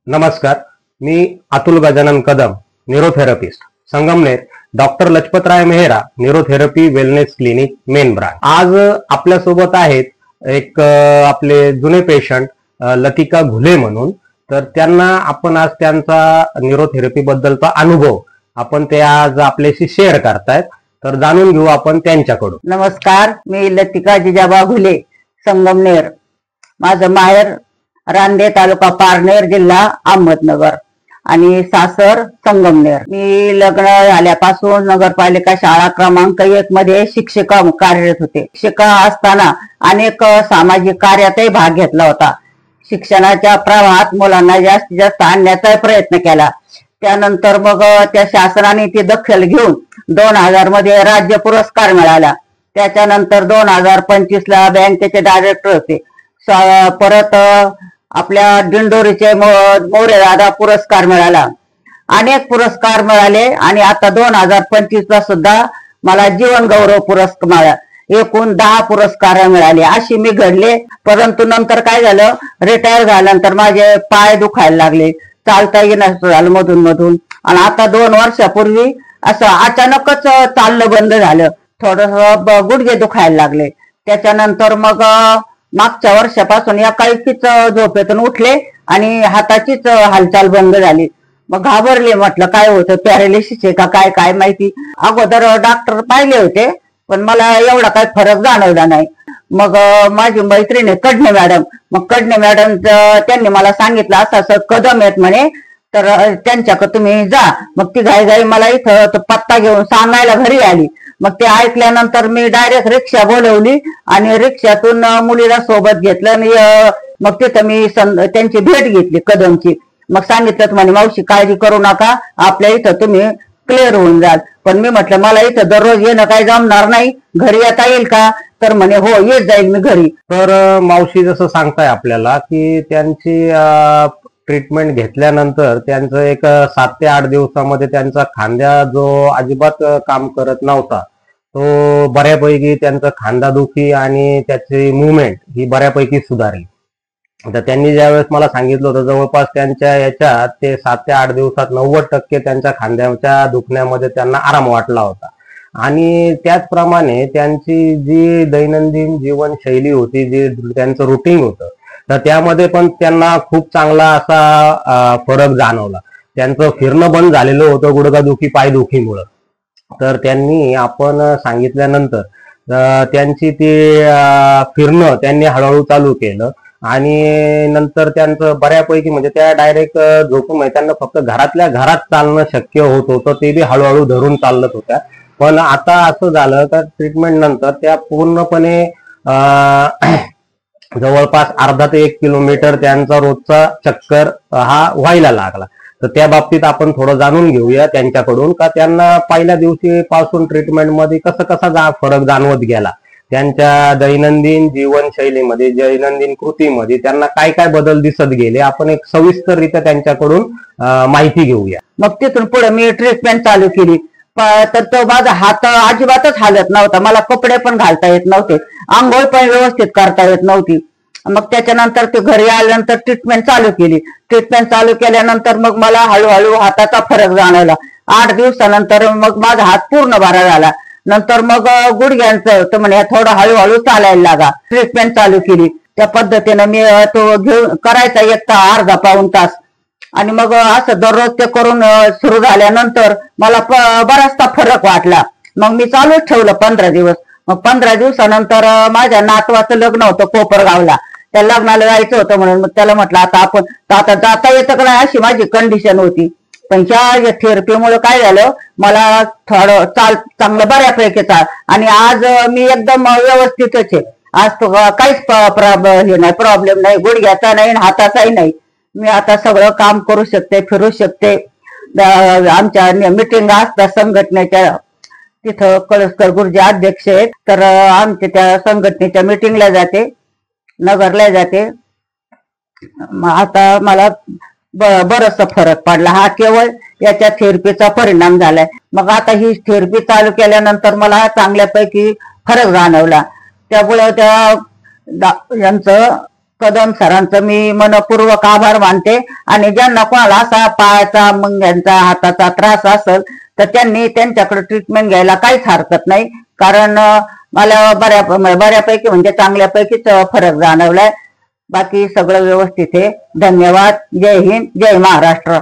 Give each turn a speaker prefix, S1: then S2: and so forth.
S1: नमस्कार, मी Atul Gajanan Kadam, neurotherapist, Sangamner, doctor Lajpatrai Mehra neurotherapy wellness clinic, main branch. आज आपल्यासोबत आहेत एक आपले जुने पेशंट लतिका घुले म्हणून। तर त्यांना आपण आज त्यांचा न्यूरोथेरपी बद्दलचा अनुभव आपण ते आज आपल्याशी शेअर करतायत, तर जाणून घेऊ आपण त्यांच्याकडून।
S2: नमस्कार, मी लतिका जिजाबा घुले, संगमनेर। माझं माहेर रांदे, तालुका पारनेर, जिल्हा अहमदनगर आणि सासर संगमनेर। मी लग्न झाल्यापासून नगरपालिका शाळा क्रमांक 1 मध्ये शिक्षिका कार्यरत होते। शिक्षिका असताना अनेक सामाजिक कार्यातही भाग घेतला होता। शिक्षणाच्या प्रवाहात मुलांना जास्तीत जास्त आणण्याचा प्रयत्न केला। त्यानंतर मग त्या शासनाने ती दखल घेऊन 2000 मध्ये राज्य पुरस्कार मिळाला। त्याच्यानंतर 2025 ला बँकेचे डायरेक्टर होते। परत आपल्या दिंडोरीचे मोरे दादा पुरस्कार मिळाला। अनेक पुरस्कार मिळाले आणि आता 2025 ला सुद्धा मला जीवन गौरव पुरस्कार मिळाला। एकूण 10 पुरस्कार मिळाले। अशी मी घडले। परंतु नंतर काय झालं, रिटायर झाल्यानंतर माझे पाय दुखायला लागले, चालता येणं झालं मधून मधून। आणि आता 2 वर्षापूर्वी असं अचानकच चालणं बंद झालं, थोडस गुडघे दुखायला लागले। त्याच्यानंतर मग मागच्या वर्षापासून एकाएकीच झोपेतून उठले आणि हाताचीच हालचाल बंद झाली। मग घाबरले, म्हटलं काय होतं, पॅरालिसिस आहे का काय, काय माहिती। अगोदर डॉक्टर पाहिले होते पण मला एवढा काही फरक जाणवला नाही। मग माझी मैत्रीण आहे कडणे मॅडम, मग कडणे मॅडम त्यांनी मला सांगितलं असं असं कदम आहेत म्हणे, तर त्यांच्याकडे तुम्ही जा। मग ती घाई मला इथं पत्ता घेऊन सांगायला घरी आली। मग ते ऐकल्यानंतर मी डायरेक्ट रिक्षा बोलवली आणि रिक्षातून मुलीला सोबत घेतलं आणि मग तिथं मी त्यांची भेट घेतली कदमची। मग सांगितलं म्हणे मावशी काळजी करू नका, आपल्या इथं तुम्ही क्लिअर होऊन जाल। पण मी म्हटलं मला इथं दररोज येणं काही जमणार नाही, घरी येता येईल का? तर म्हणे हो येत जाईल मी घरी।
S1: तर मावशी जसं सांगताय आपल्याला की त्यांची ट्रीटमेंट घेतल्यानंतर त्यांचं एक 7 ते 8 दिवसामध्ये त्यांचा खांदा जो अजिबात काम करत नव्हता तो बऱ्यापैकी त्यांचा खांदादुखी आणि त्याची मुवमेंट ही बऱ्यापैकी सुधारली। तर त्यांनी ज्यावेळेस मला सांगितलं होतं जवळपास त्यांच्या याच्यात ते 7 ते 8 दिवसात 90% त्यांच्या खांद्याच्या दुखण्यामध्ये त्यांना आराम वाटला होता। आणि त्याचप्रमाणे त्यांची जी दैनंदिन जीवनशैली होती, जे त्यांचं रुटीन होतं, तर त्यामध्ये पण त्यांना खूप चांगला असा फरक जाणवला। त्यांचं फिरणं बंद झालेलं होतं गुडघादुखी पायदुखीमुळं। तर त्यांनी आपण सांगितल्यानंतर त्यांची ती फिरणं त्यांनी हळूहळू चालू केलं आणि नंतर त्यांचं बऱ्यापैकी म्हणजे त्या डायरेक्ट झोपून त्यांना फक्त घरातल्या घरात चालणं शक्य होत होतं, ते बी हळूहळू धरून चालत होत्या। पण आता असं झालं तर ट्रीटमेंट नंतर त्या पूर्णपणे जवळपास अर्धा ते 1 किलोमीटर त्यांचा रोजचा चक्कर हा व्हायला लागला। तर त्या बाबतीत आपण थोडं जाणून घेऊया त्यांच्याकडून का त्यांना पहिल्या दिवशी पासून ट्रीटमेंट मध्ये कसा फरक जाणवत गेला, त्यांच्या दैनंदिन जीवनशैलीमध्ये, दैनंदिन कृतीमध्ये त्यांना काय काय बदल दिसत गेले, आपण एक सविस्तररित्या त्यांच्याकडून माहिती घेऊया।
S2: मग तिथून पुढे मी ट्रीटमेंट चालू केली। तर तो माझा हात अजिबातच हालत नव्हता, मला कपडे पण घालता येत नव्हते, आंघोळ पण व्यवस्थित करता येत नव्हती। मग त्याच्यानंतर ते घरी आल्यानंतर ट्रीटमेंट चालू केली। ट्रीटमेंट चालू केल्यानंतर मग मला हळूहळू हाताचा फरक जाणवला। 8 दिवसानंतर मग माझा हात पूर्ण बरा झाला। नंतर मग गुडघ्यांचं तर म्हणे थोडं हळूहळू चालायला लागा। ट्रीटमेंट चालू केली त्या पद्धतीनं मी तो घेऊन करायचा एक अर्धा पाऊण तास। आणि मग असं दररोज ते करून सुरू झाल्यानंतर मला बराचसा फरक वाटला। मग मी चालूच ठेवलं 15 दिवस। मग 15 दिवसानंतर माझ्या नातवाचं लग्न होतं कोपरगावला, त्या लग्नाला जायचं होतं म्हणून मग त्याला म्हटलं आता जाता येतं का नाही अशी माझी कंडिशन होती। पण ह्या थेरपीमुळे काय झालं, मला थोडं चांगलं बऱ्यापैकी चाल आणि आज मी एकदम व्यवस्थितच आहे। आज तो काहीच प्रॉब्लेम नाही, गुडघ्याचा नाही हाताचाही नाही। मी आता सगळं काम करू शकते, फिरू शकते। आमच्या मिटिंग असतात संघटनेच्या, तिथं कळसकर गुरुजी अध्यक्ष आहेत, तर आमच्या त्या संघटनेच्या मिटिंगला जाते, नगरला जाते। आता मला बरचसा फरक पडला, हा केवळ याच्या थेरपीचा परिणाम झालाय। मग आता ही थेरपी चालू केल्यानंतर मला चांगल्यापैकी फरक जाणवला। त्यामुळे त्या यांचं कदम सरांचं मी मनपूर्वक आभार मानते। आणि ज्यांना कोणाला असा पायाचा, मुंग्यांचा, हाताचा त्रास असेल तर त्यांनी त्यांच्याकडे ट्रीटमेंट घ्यायला काहीच हरकत नाही, कारण मला बऱ्यापैकी म्हणजे चांगल्यापैकीच फरक जाणवलाय। बाकी सगळं व्यवस्थित आहे। धन्यवाद। जय हिंद, जय महाराष्ट्र।